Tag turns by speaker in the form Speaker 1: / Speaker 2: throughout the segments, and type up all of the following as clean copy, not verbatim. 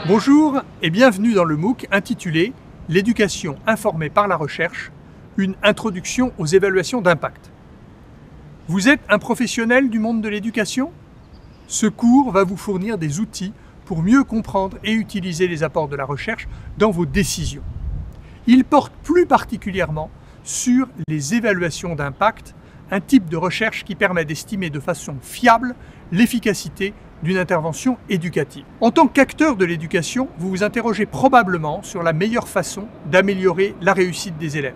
Speaker 1: Bonjour et bienvenue dans le MOOC intitulé « L'éducation informée par la recherche, une introduction aux évaluations d'impact ». Vous êtes un professionnel du monde de l'éducation? Ce cours va vous fournir des outils pour mieux comprendre et utiliser les apports de la recherche dans vos décisions. Il porte plus particulièrement sur les évaluations d'impact, un type de recherche qui permet d'estimer de façon fiable l'efficacité d'une intervention éducative. En tant qu'acteur de l'éducation, vous vous interrogez probablement sur la meilleure façon d'améliorer la réussite des élèves.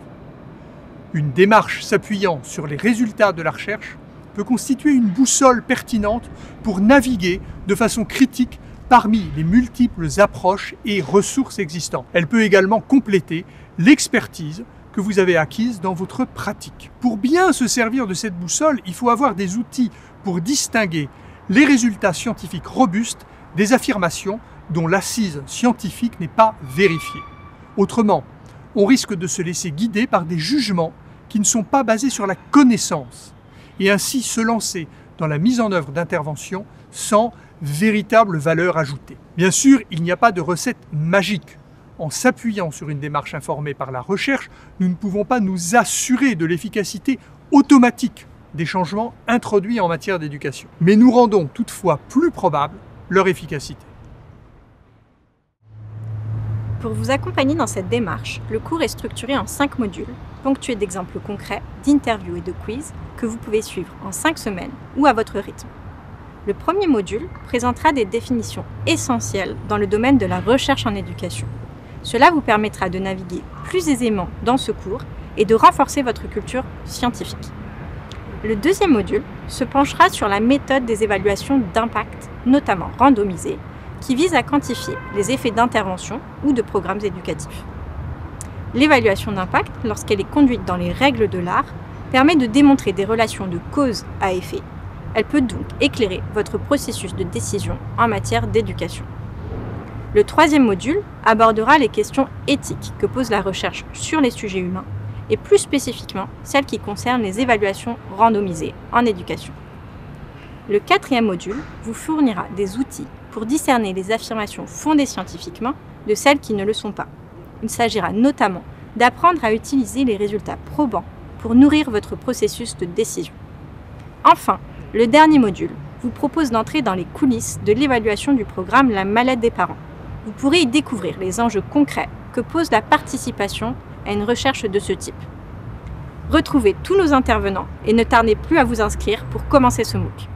Speaker 1: Une démarche s'appuyant sur les résultats de la recherche peut constituer une boussole pertinente pour naviguer de façon critique parmi les multiples approches et ressources existantes. Elle peut également compléter l'expertise que vous avez acquise dans votre pratique. Pour bien se servir de cette boussole, il faut avoir des outils pour distinguer les résultats scientifiques robustes des affirmations dont l'assise scientifique n'est pas vérifiée. Autrement, on risque de se laisser guider par des jugements qui ne sont pas basés sur la connaissance et ainsi se lancer dans la mise en œuvre d'interventions sans véritable valeur ajoutée. Bien sûr, il n'y a pas de recette magique. En s'appuyant sur une démarche informée par la recherche, nous ne pouvons pas nous assurer de l'efficacité automatique des changements introduits en matière d'éducation. Mais nous rendons toutefois plus probable leur efficacité.
Speaker 2: Pour vous accompagner dans cette démarche, le cours est structuré en 5 modules, ponctués d'exemples concrets, d'interviews et de quiz que vous pouvez suivre en 5 semaines ou à votre rythme. Le premier module présentera des définitions essentielles dans le domaine de la recherche en éducation. Cela vous permettra de naviguer plus aisément dans ce cours et de renforcer votre culture scientifique. Le deuxième module se penchera sur la méthode des évaluations d'impact, notamment randomisées, qui vise à quantifier les effets d'intervention ou de programmes éducatifs. L'évaluation d'impact, lorsqu'elle est conduite dans les règles de l'art, permet de démontrer des relations de cause à effet. Elle peut donc éclairer votre processus de décision en matière d'éducation. Le troisième module abordera les questions éthiques que pose la recherche sur les sujets humains et plus spécifiquement celles qui concernent les évaluations randomisées en éducation. Le quatrième module vous fournira des outils pour discerner les affirmations fondées scientifiquement de celles qui ne le sont pas. Il s'agira notamment d'apprendre à utiliser les résultats probants pour nourrir votre processus de décision. Enfin, le dernier module vous propose d'entrer dans les coulisses de l'évaluation du programme La Mallette des parents. Vous pourrez y découvrir les enjeux concrets que pose la participation à une recherche de ce type. Retrouvez tous nos intervenants et ne tardez plus à vous inscrire pour commencer ce MOOC.